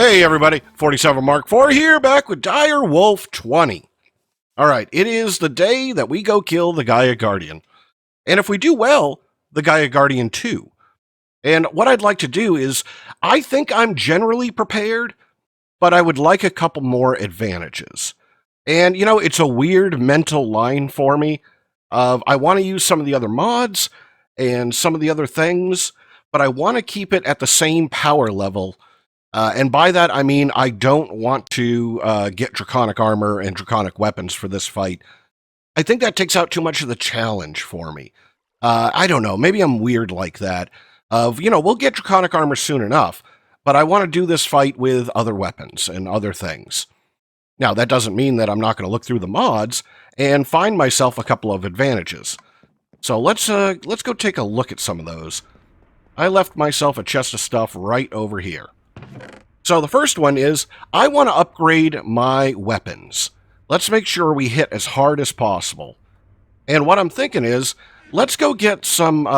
Hey everybody, 47 Mark 4 here, back with Direwolf20. Alright, it is the day that we go kill the Gaia Guardian. And if we do well, the Gaia Guardian too. And what I'd like to do is, I think I'm generally prepared, but I would like a couple more advantages. And you know, it's a weird mental line for me of I want to use some of the other mods and some of the other things, but I want to keep it at the same power level. And by that, I mean I don't want to get draconic armor and draconic weapons for this fight. I think that takes out too much of the challenge for me. I don't know. Maybe I'm weird like that. We'll get draconic armor soon enough, but I want to do this fight with other weapons and other things. Now, that doesn't mean that I'm not going to look through the mods and find myself a couple of advantages. So let's go take a look at some of those. I left myself a chest of stuff right over here. So the first one is, I want to upgrade my weapons. Let's make sure we hit as hard as possible. And what I'm thinking is, let's go get some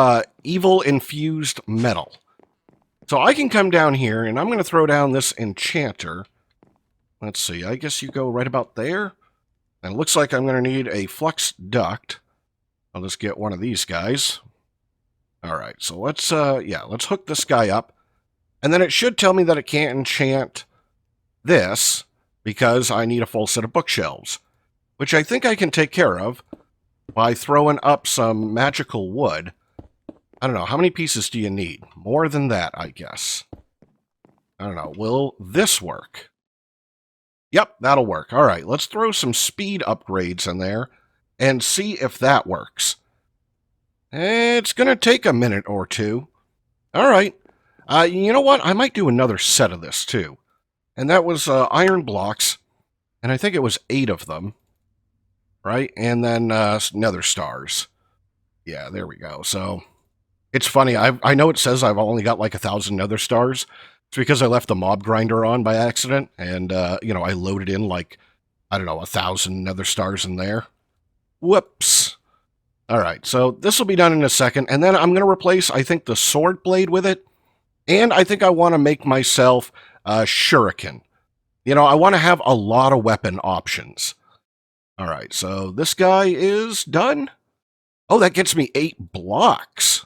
evil-infused metal. So I can come down here, and I'm going to throw down this enchanter. Let's see, I guess you go right about there. And it looks like I'm going to need a flux duct. I'll just get one of these guys. Alright, so let's hook this guy up. And then it should tell me that it can't enchant this because I need a full set of bookshelves, which I think I can take care of by throwing up some magical wood. I don't know, how many pieces do you need? More than that, I guess. I don't know, will this work? Yep, that'll work. All right, let's throw some speed upgrades in there and see if that works. It's going to take a minute or two. All right. You know what? I might do another set of this, too. And that was iron blocks. And I think it was 8 of them. Right? And then nether stars. Yeah, there we go. So, it's funny. I know it says I've only got like 1,000 nether stars. It's because I left the mob grinder on by accident. And, I loaded in like, I don't know, 1,000 nether stars in there. Whoops. Alright, so this will be done in a second. And then I'm going to replace, I think, the sword blade with it. And I think I want to make myself a shuriken. I want to have a lot of weapon options. All right, so this guy is done. Oh, that gets me 8 blocks.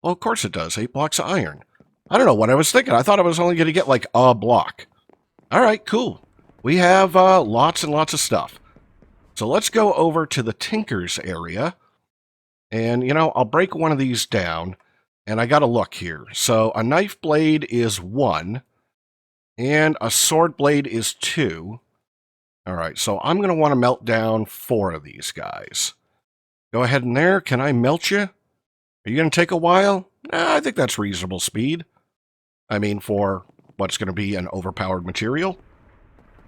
Well, of course it does. 8 blocks of iron. I don't know what I was thinking. I thought I was only going to get like a block. All right, cool. We have lots and lots of stuff. So let's go over to the Tinker's area. And, I'll break one of these down. And I got to look here. So a knife blade is 1. And a sword blade is 2. Alright, so I'm going to want to melt down 4 of these guys. Go ahead in there. Can I melt you? Are you going to take a while? I think that's reasonable speed. I mean, for what's going to be an overpowered material.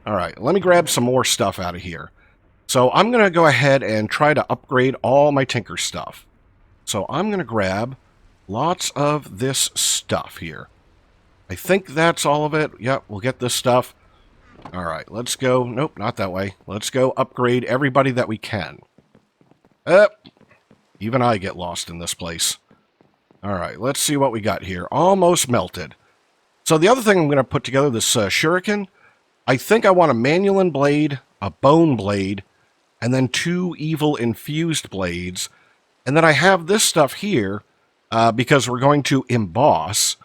Alright, let me grab some more stuff out of here. So I'm going to go ahead and try to upgrade all my Tinker stuff. So I'm going to grab lots of this stuff here. I think that's all of it. Yep, we'll get this stuff. All right, let's go. Nope, not that way. Let's go upgrade everybody that we can. Even I get lost in this place. All right, let's see what we got here. Almost melted. So the other thing I'm going to put together, this shuriken, I think I want a manual blade, a bone blade, and then 2 evil infused blades. And then I have this stuff here, because we're going to emboss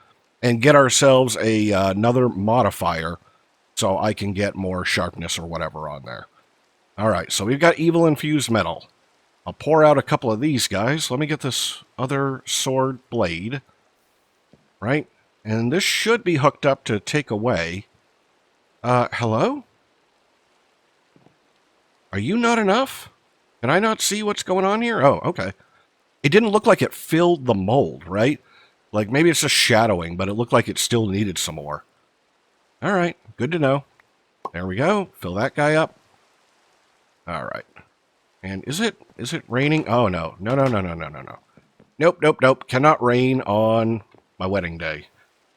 and get ourselves another modifier so I can get more sharpness or whatever on there. Alright, so we've got evil infused metal. I'll pour out a couple of these guys. Let me get this other sword blade. Right? And this should be hooked up to take away. Hello? Are you not enough? Can I not see what's going on here? Oh, okay. It didn't look like it filled the mold, right? Like, maybe it's just shadowing, but it looked like it still needed some more. Alright, good to know. There we go. Fill that guy up. Alright. And is it raining? Oh, no. No. Nope. Cannot rain on my wedding day.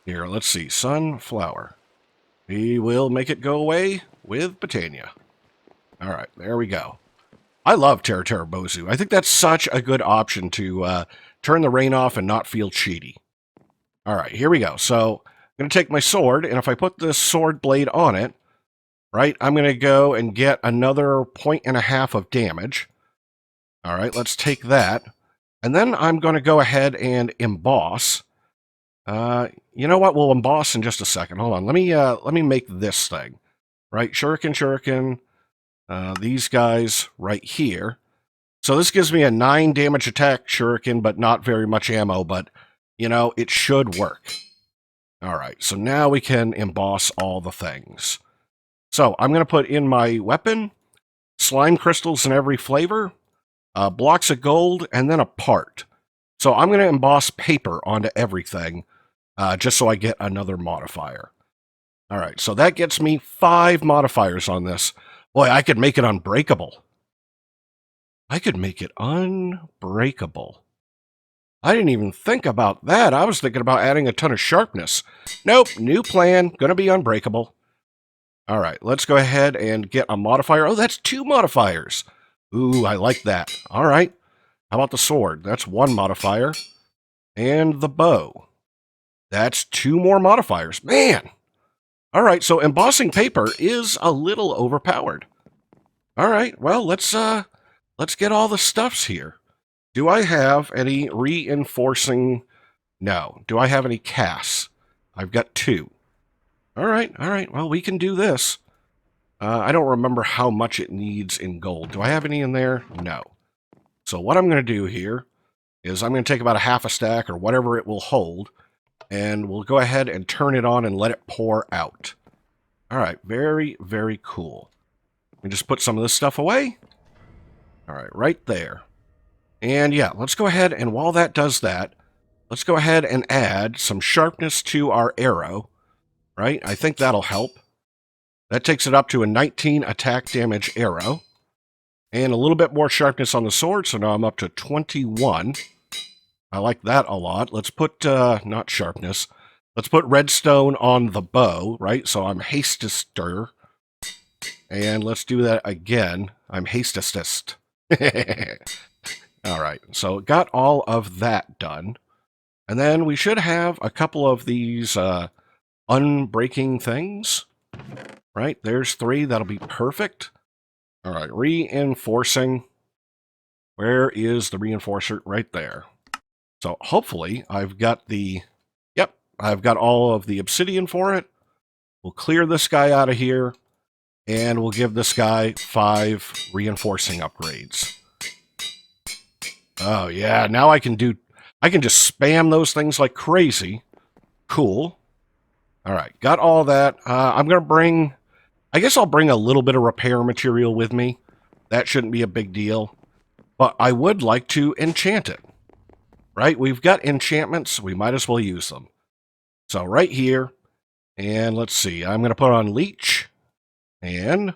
Here, let's see. Sunflower. We will make it go away with Botania. Alright, there we go. I love Terra Bozu. I think that's such a good option to turn the rain off and not feel cheaty. All right, here we go. So going to take my sword, and if I put this sword blade on it, right, I'm going to go and get another 1.5 of damage. All right, let's take that. And then I'm going to go ahead and emboss. You know what? We'll emboss in just a second. Hold on. Let me make this thing. Right, shuriken. These guys right here. So this gives me a 9 damage attack shuriken, but not very much ammo. But, you know, it should work. All right, so now we can emboss all the things. So I'm going to put in my weapon, slime crystals in every flavor, blocks of gold, and then a part. So I'm going to emboss paper onto everything, just so I get another modifier. All right, so that gets me 5 modifiers on this. Boy, I could make it unbreakable. I could make it unbreakable. I didn't even think about that. I was thinking about adding a ton of sharpness. Nope, new plan, gonna be unbreakable. All right, let's go ahead and get a modifier. Oh, that's 2 modifiers. Ooh, I like that. All right, how about the sword? That's 1 modifier. And the bow. That's 2 more modifiers. Man! All right, so embossing paper is a little overpowered. All right, well, let's get all the stuffs here. Do I have any reinforcing? No. Do I have any casts? I've got 2. All right. Well, we can do this. I don't remember how much it needs in gold. Do I have any in there? No. So what I'm going to do here is I'm going to take about a half a stack or whatever it will hold, and we'll go ahead and turn it on and let it pour out. All right. Very, very cool. Let me just put some of this stuff away. All right, right there. And yeah, let's go ahead and while that does that, let's go ahead and add some sharpness to our arrow, right? I think that'll help. That takes it up to a 19 attack damage arrow. And a little bit more sharpness on the sword, so now I'm up to 21. I like that a lot. Let's put, not sharpness, let's put redstone on the bow, right? So I'm hastester. And let's do that again. I'm hastest. All right, so got all of that done. And then we should have a couple of these unbreaking things, right? There's 3. That'll be perfect. All right, reinforcing. Where is the reinforcer? Right there. So hopefully I've got the, yep, I've got all of the obsidian for it. We'll clear this guy out of here, and we'll give this guy 5 reinforcing upgrades. Oh, yeah, now I can just spam those things like crazy. Cool. All right, got all that. I'm going to bring, I guess I'll bring a little bit of repair material with me. That shouldn't be a big deal. But I would like to enchant it, right? We've got enchantments. We might as well use them. So right here, and let's see. I'm going to put on leech. And,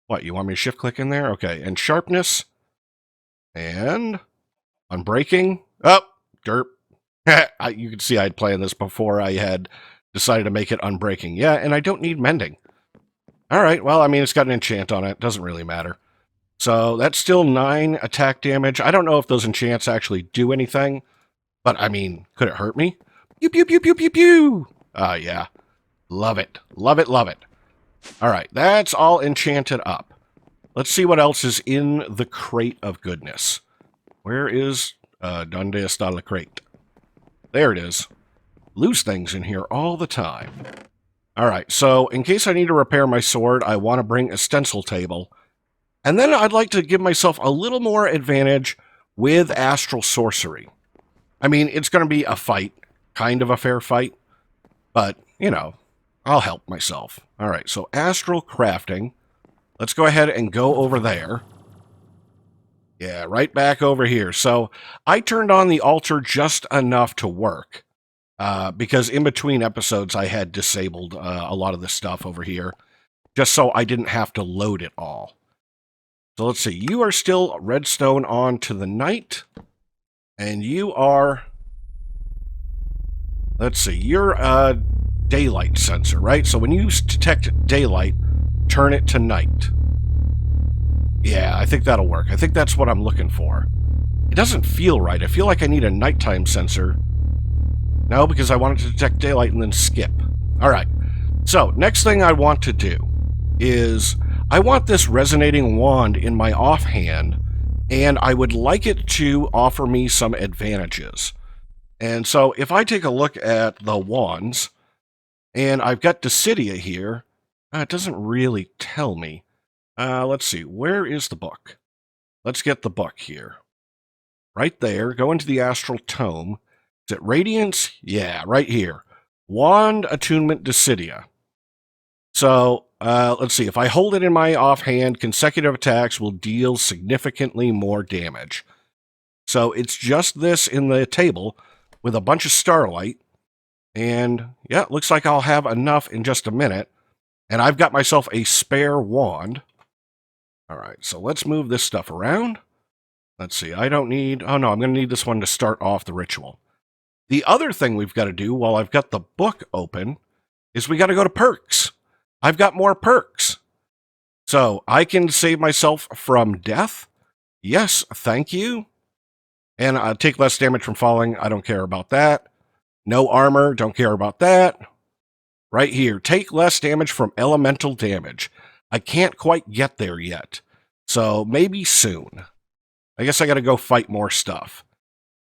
what, you want me to shift click in there? Okay, and sharpness. And unbreaking. Oh, derp. You can see I'd planned this before I had decided to make it unbreaking. Yeah, and I don't need mending. All right, well, I mean, it's got an enchant on it. Doesn't really matter. So that's still 9 attack damage. I don't know if those enchants actually do anything, but I mean, could it hurt me? Pew, pew, pew, pew, pew, pew. Yeah. Love it. Love it, love it. All right, that's all enchanted up. Let's see what else is in the crate of goodness. Where is Donde está la crate? There it is. Lose things in here all the time. All right, so in case I need to repair my sword, I want to bring a stencil table. And then I'd like to give myself a little more advantage with astral sorcery. I mean, it's going to be a fight, kind of a fair fight, but, you know, I'll help myself. All right, so astral crafting. Let's go ahead and go over there. Yeah, right back over here. So I turned on the altar just enough to work because in between episodes I had disabled a lot of this stuff over here just so I didn't have to load it all. So let's see. You are still redstone on to the night. And you are... Let's see. You're a daylight sensor, right? So when you detect daylight, turn it to night. Yeah, I think that'll work. I think that's what I'm looking for. It doesn't feel right. I feel like I need a nighttime sensor. No, because I wanted to detect daylight and then skip. All right. So, next thing I want to do is I want this resonating wand in my offhand, and I would like it to offer me some advantages. And so, if I take a look at the wands, and I've got Dissidia here, it doesn't really tell me. Let's see, where is the book? Let's get the book here. Right there, go into the Astral Tome. Is it Radiance? Yeah, right here. Wand Attunement Dissidia. So, let's see. If I hold it in my offhand, consecutive attacks will deal significantly more damage. So, it's just this in the table with a bunch of starlight. And, yeah, it looks like I'll have enough in just a minute. And I've got myself a spare wand. All right, so let's move this stuff around. Let's see. I don't need... Oh, no, I'm going to need this one to start off the ritual. The other thing we've got to do while I've got the book open is we got to go to perks. I've got more perks. So I can save myself from death. Yes, thank you. And take less damage from falling. I don't care about that. No armor. Don't care about that. Right here. Take less damage from elemental damage. I can't quite get there yet. So maybe soon. I guess I got to go fight more stuff.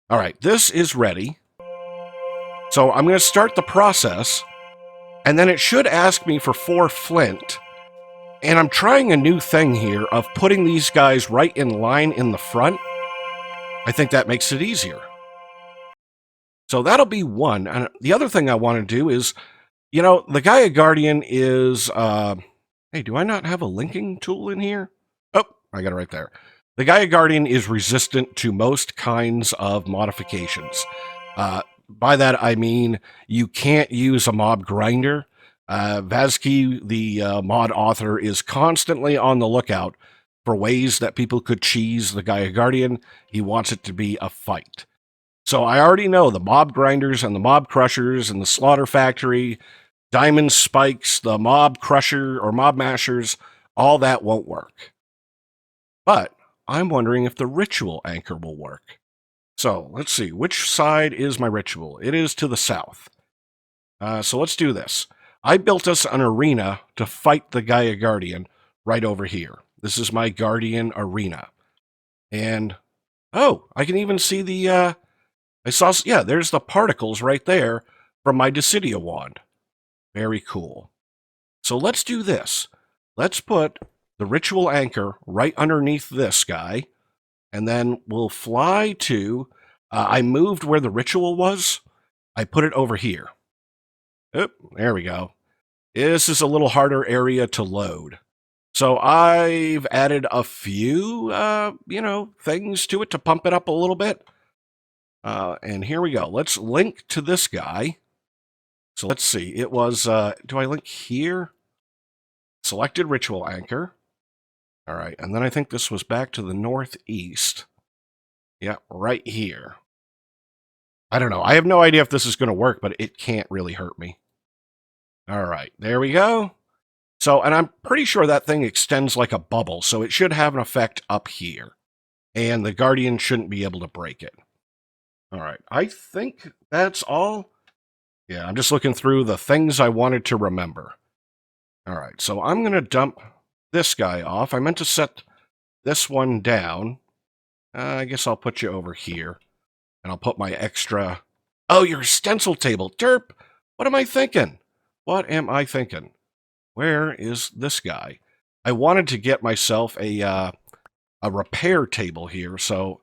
All right, this is ready. So I'm going to start the process, and then it should ask me for 4 flint. And I'm trying a new thing here of putting these guys right in line in the front. I think that makes it easier. So that'll be one. And the other thing I want to do is, you know, the Gaia Guardian is... hey, do I not have a linking tool in here? Oh, I got it right there. The Gaia Guardian is resistant to most kinds of modifications. By that, I mean you can't use a mob grinder. Vazki, the mod author, is constantly on the lookout for ways that people could cheese the Gaia Guardian. He wants it to be a fight. So I already know the mob grinders and the mob crushers and the slaughter factory, diamond spikes, the mob crusher or mob mashers, all that won't work. But I'm wondering if the ritual anchor will work. So let's see, which side is my ritual? It is to the south. So let's do this. I built us an arena to fight the Gaia Guardian right over here. This is my Guardian arena. And, oh, I can even see the, there's the particles right there from my Dissidia wand. Very cool. So let's do this. Let's put the ritual anchor right underneath this guy. And then we'll fly to... I moved where the ritual was. I put it over here. Oop, there we go. This is a little harder area to load. So I've added a few, things to it to pump it up a little bit. And here we go. Let's link to this guy. So let's see. It was, do I link here? Selected ritual anchor. All right, and then I think this was back to the northeast. Yeah, right here. I don't know. I have no idea if this is going to work, but it can't really hurt me. All right, there we go. So, and I'm pretty sure that thing extends like a bubble, so it should have an effect up here. And the Guardian shouldn't be able to break it. All right, I think that's all. Yeah, I'm just looking through the things I wanted to remember. All right, so I'm going to dump this guy off. I meant to set this one down. I guess I'll put you over here. And I'll put my extra... Oh, your stencil table. Derp! What am I thinking? What am I thinking? Where is this guy? I wanted to get myself a repair table here. So,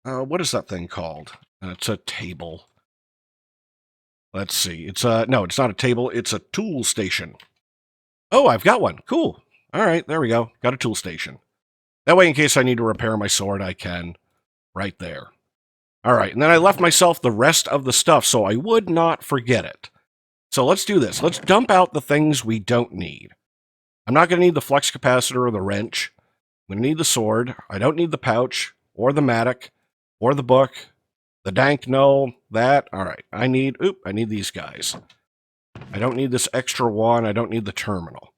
what is that thing called? It's a table. Let's see. It's no, it's not a table. It's a tool station. Oh, I've got one. Cool. All right, there we go. Got a tool station. That way, in case I need to repair my sword, I can. Right there. All right, and then I left myself the rest of the stuff so I would not forget it. So let's do this. Let's dump out the things we don't need. I'm not going to need the flux capacitor or the wrench. I'm going to need the sword. I don't need the pouch or the mattock or the book. The dank, no, that. All right, I need these guys. I don't need this extra one. I don't need the terminal.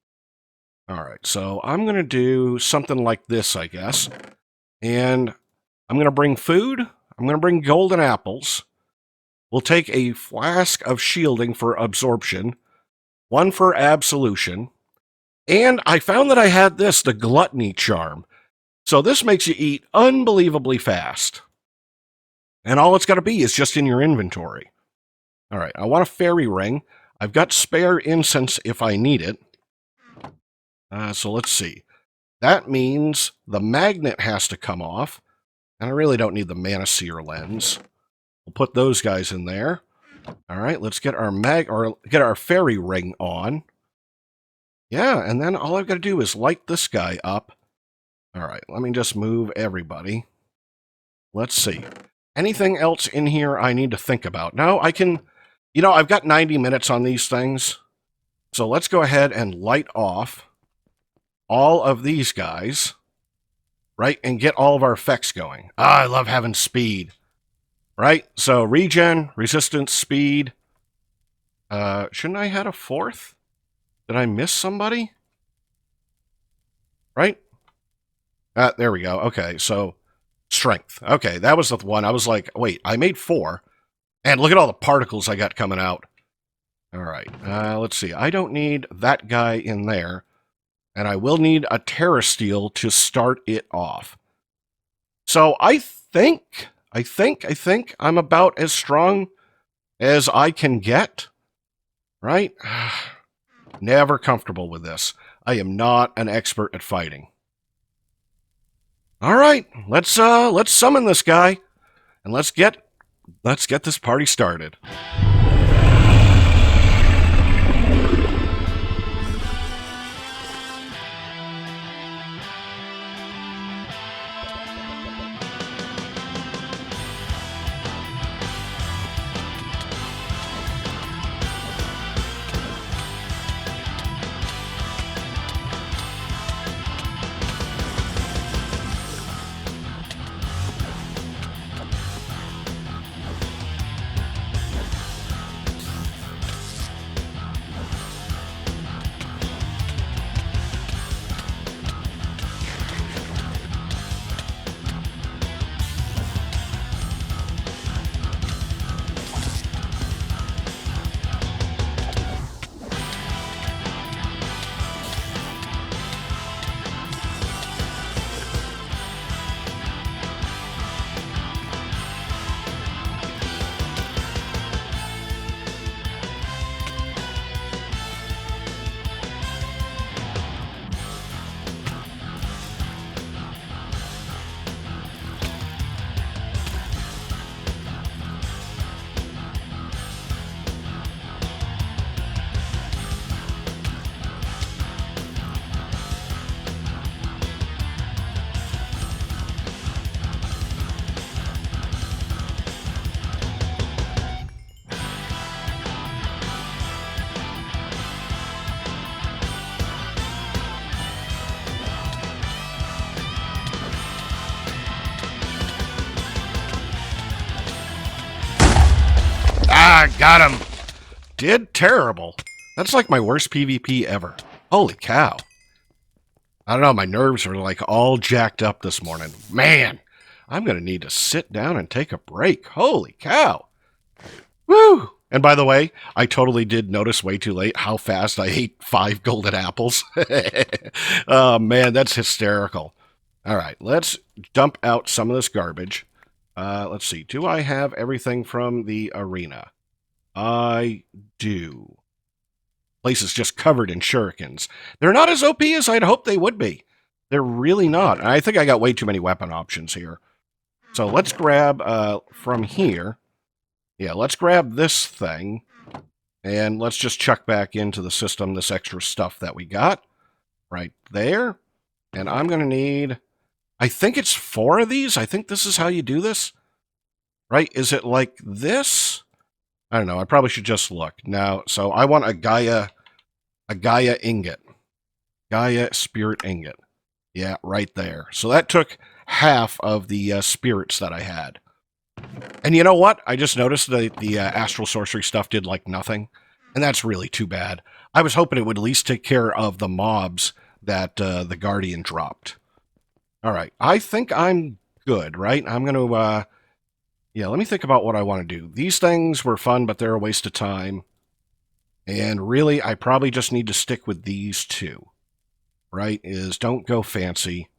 All right, so I'm going to do something like this, I guess. And I'm going to bring food. I'm going to bring golden apples. We'll take a flask of shielding for absorption, one for absolution, and I found that I had this, the gluttony charm. So this makes you eat unbelievably fast. And all it's got to be is just in your inventory. All right, I want a fairy ring. I've got spare incense if I need it. So let's see. That means the magnet has to come off. And I really don't need the Mana Seer lens. We'll put those guys in there. All right, let's get our fairy ring on. Yeah, and then all I've got to do is light this guy up. All right, let me just move everybody. Let's see. Anything else in here I need to think about? No, I can... You know, I've got 90 minutes on these things. So let's go ahead and light off all of these guys, right? And get all of our effects going. I love having speed, right? So regen, resistance, speed. Shouldn't I have a fourth? Did I miss somebody? Right? There we go. Okay, so strength. Okay, that was the one. I was like, wait, I made 4. And look at all the particles I got coming out. All right, let's see. I don't need that guy in there. And I will need a Terra Steel to start it off. So I think I'm about as strong as I can get. Right? Never comfortable with this. I am not an expert at fighting. All right, let's summon this guy, and let's get this party started. Got him. Did terrible. That's like my worst PvP ever. Holy cow. I don't know, my nerves are like all jacked up this morning. Man, I'm going to need to sit down and take a break. Holy cow. Woo! And by the way, I totally did notice way too late how fast I ate 5 golden apples. Oh man, that's hysterical. All right, let's dump out some of this garbage. Let's see. Do I have everything from the arena? I do. Place is just covered in shurikens. They're not as OP as I'd hoped they would be. They're really not. And I think I got way too many weapon options here. So let's grab from here. Yeah, let's grab this thing. And let's just chuck back into the system this extra stuff that we got. Right there. And I'm going to need... I think it's 4 of these. I think this is how you do this. Right? Is it like this? I don't know. I probably should just look. Now, so I want a Gaia ingot. Gaia spirit ingot. Yeah, right there. So that took half of the spirits that I had. And you know what? I just noticed that the astral sorcery stuff did like nothing. And that's really too bad. I was hoping it would at least take care of the mobs that the Guardian dropped. All right. I think I'm good, right? I'm going to... Yeah, let me think about what I want to do. These things were fun, but they're a waste of time. And really, I probably just need to stick with these two. Right? Is don't go fancy.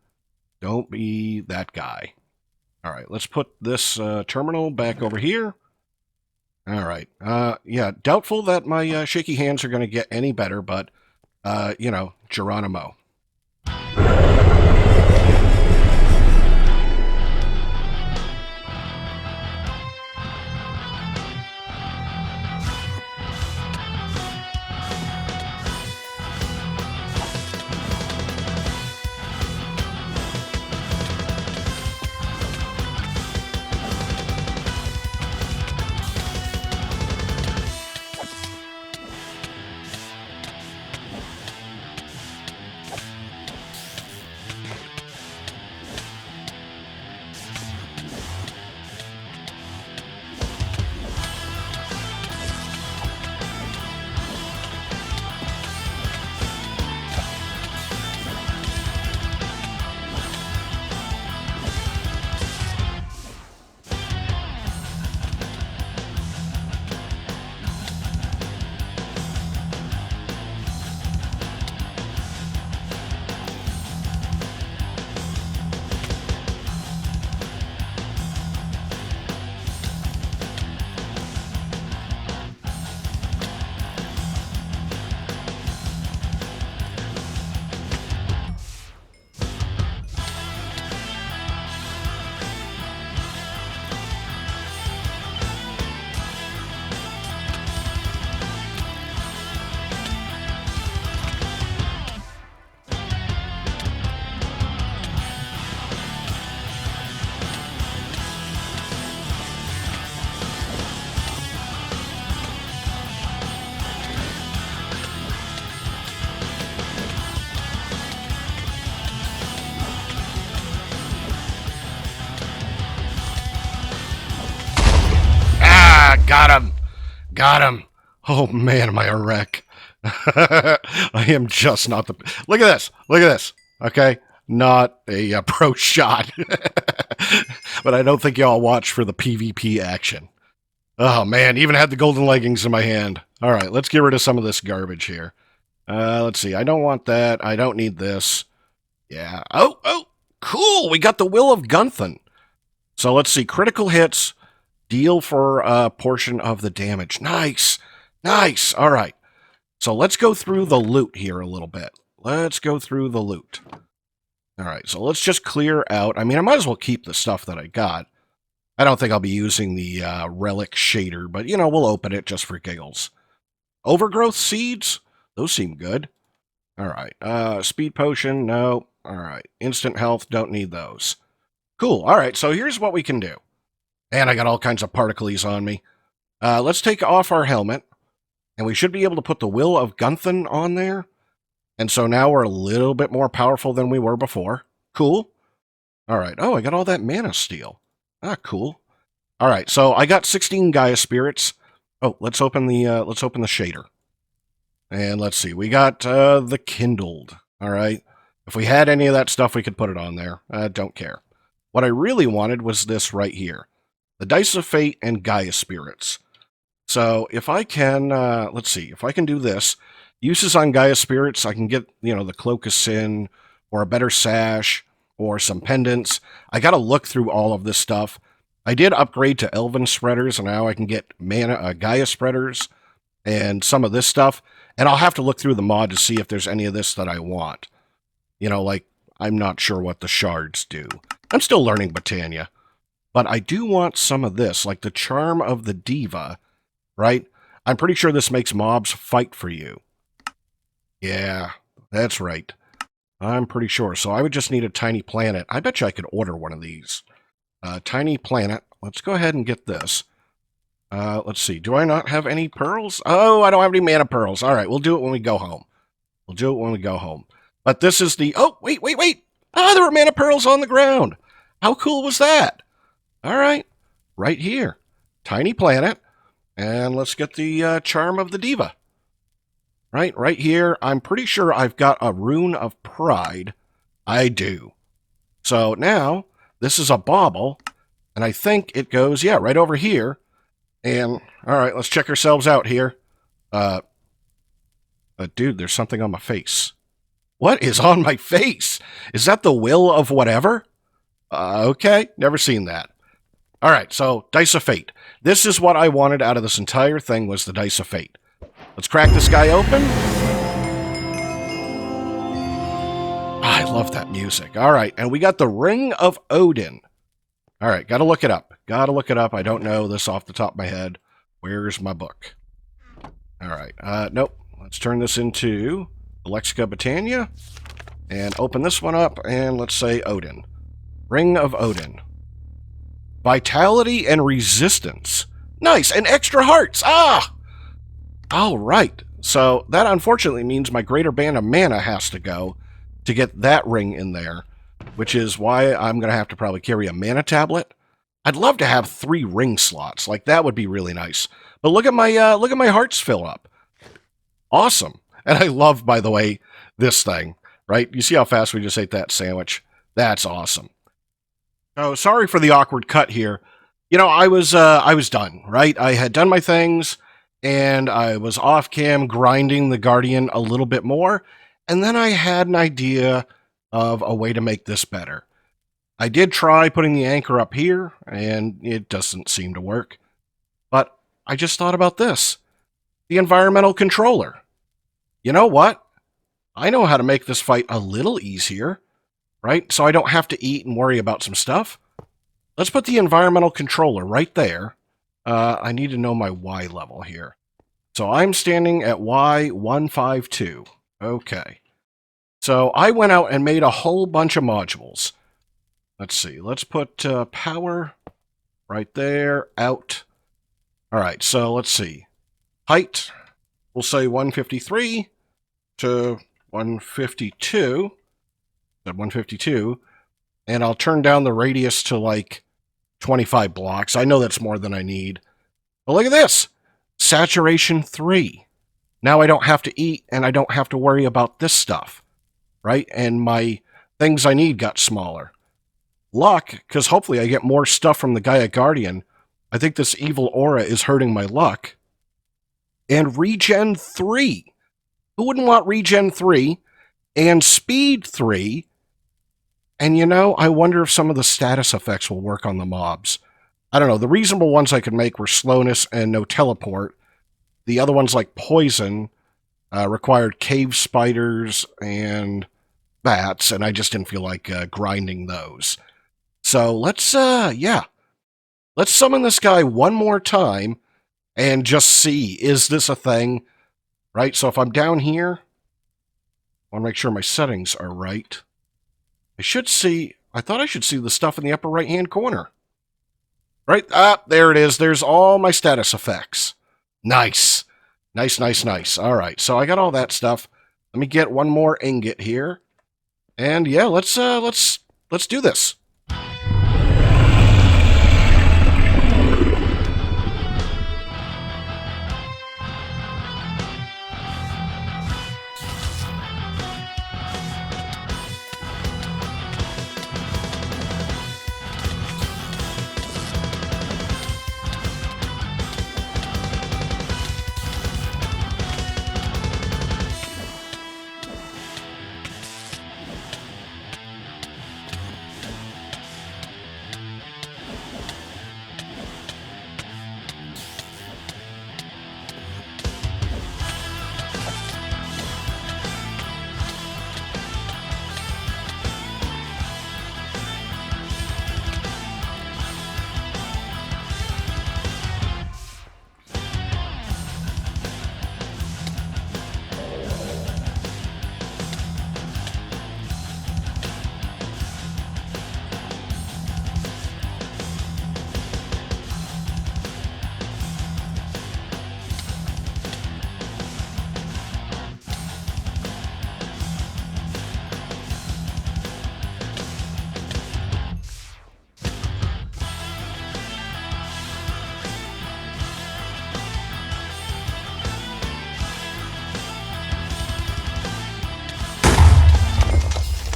Don't be that guy. All right, let's put this terminal back over here. All right. Yeah, doubtful that my shaky hands are going to get any better, but, you know, Geronimo. Got him! Got him! Oh man, am I a wreck. I am just not the... Look at this! Look at this! Okay? Not a pro shot. But I don't think y'all watch for the PvP action. Oh man, even had the golden leggings in my hand. Alright, let's get rid of some of this garbage here. Let's see, I don't want that. I don't need this. Yeah. Oh! Cool! We got the Will of Gunthin. So let's see, critical hits... Deal for a portion of the damage. Nice. Nice. All right. So let's go through the loot here a little bit. Let's go through the loot. All right. So let's just clear out. I mean, I might as well keep the stuff that I got. I don't think I'll be using the relic shader, but, you know, we'll open it just for giggles. Overgrowth seeds? Those seem good. All right. Speed potion? No. All right. Instant health? Don't need those. Cool. All right. So here's what we can do. And I got all kinds of particles on me. Let's take off our helmet. And we should be able to put the Will of Gunthin on there. And so now we're a little bit more powerful than we were before. Cool. All right. Oh, I got all that mana steel. Ah, cool. All right. So I got 16 Gaia spirits. Oh, let's open the shader. And let's see. We got the kindled. All right. If we had any of that stuff, we could put it on there. Don't care. What I really wanted was this right here. The Dice of Fate and Gaia Spirits. So if I can, let's see, if I can do this, uses on Gaia Spirits, I can get, you know, the Cloak of Sin, or a better sash, or some pendants. I got to look through all of this stuff. I did upgrade to Elven Spreaders, and now I can get Gaia Spreaders, and some of this stuff. And I'll have to look through the mod to see if there's any of this that I want. You know, like, I'm not sure what the shards do. I'm still learning Botania. But I do want some of this, like the Charm of the Diva, right? I'm pretty sure this makes mobs fight for you. Yeah, that's right. I'm pretty sure. So I would just need a tiny planet. I bet you I could order one of these. Tiny planet. Let's go ahead and get this. Let's see. Do I not have any pearls? Oh, I don't have any mana pearls. All right, we'll do it when we go home. We'll do it when we go home. But this is the... Oh, wait. Ah, there were mana pearls on the ground. How cool was that? All right, right here. Tiny planet. And let's get the Charm of the Diva. Right here. I'm pretty sure I've got a Rune of Pride. I do. So now, this is a bauble. And I think it goes, yeah, right over here. And, all right, let's check ourselves out here. Dude, there's something on my face. What is on my face? Is that the will of whatever? Okay, never seen that. All right, so Dice of Fate. This is what I wanted out of this entire thing, was the Dice of Fate. Let's crack this guy open. I love that music. All right, and we got the Ring of Odin. All right, got to look it up. Got to look it up. I don't know this off the top of my head. Where's my book? All right, nope. Let's turn this into Lexica Britannia and open this one up, and let's say Odin. Ring of Odin. Vitality and resistance. Nice, and extra hearts. Ah! All right. So that unfortunately means my greater band of mana has to go to get that ring in there, which is why I'm going to have to probably carry a mana tablet. I'd love to have 3 ring slots. Like, that would be really nice. But look at my hearts fill up. Awesome. And I love, by the way, this thing, right? You see how fast we just ate that sandwich? That's awesome. Oh, sorry for the awkward cut here. You know, I was done, right? I had done my things, and I was off cam grinding the Guardian a little bit more, and then I had an idea of a way to make this better. I did try putting the anchor up here, and it doesn't seem to work. But I just thought about this. The environmental controller. You know what? I know how to make this fight a little easier, right? So I don't have to eat and worry about some stuff. Let's put the environmental controller right there. I need to know my Y level here. So I'm standing at Y152. Okay. So I went out and made a whole bunch of modules. Let's see. Let's put power right there, out. All right, so let's see. Height, we'll say 153 to 152. 152. And I'll turn down the radius to like 25 blocks. I know that's more than I need. But look at this. Saturation 3. Now I don't have to eat and I don't have to worry about this stuff, right? And my things I need got smaller. Luck, because hopefully I get more stuff from the Gaia Guardian. I think this evil aura is hurting my luck. And regen 3. Who wouldn't want regen 3? And speed 3. And you know, I wonder if some of the status effects will work on the mobs. I don't know. The reasonable ones I could make were slowness and no teleport. The other ones, like poison, required cave spiders and bats, and I just didn't feel like grinding those. So let's, let's summon this guy one more time and just see, is this a thing? Right? So if I'm down here, I want to make sure my settings are right. I thought I should see the stuff in the upper right-hand corner. Right? Ah, there it is. There's all my status effects. Nice. Nice, nice, nice. All right, so I got all that stuff. Let me get one more ingot here. And yeah, let's do this.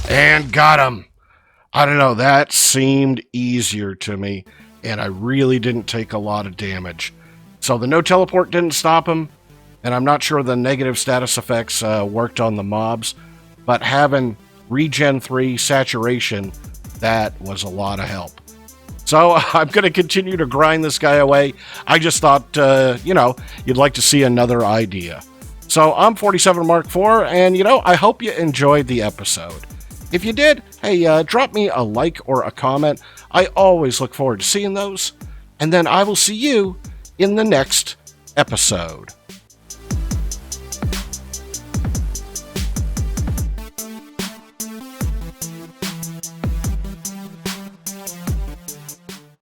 And got him. I don't know, that seemed easier to me. and I really didn't take a lot of damage. So the no teleport didn't stop him, and I'm not sure the negative status effects worked on the mobs, but having regen 3 saturation, that was a lot of help. So I'm going to continue to grind this guy away. I just thought, you'd like to see another idea. So I'm 47 Mark IV, and, I hope you enjoyed the episode. If you did, hey, drop me a like or a comment. I always look forward to seeing those. And then I will see you in the next episode.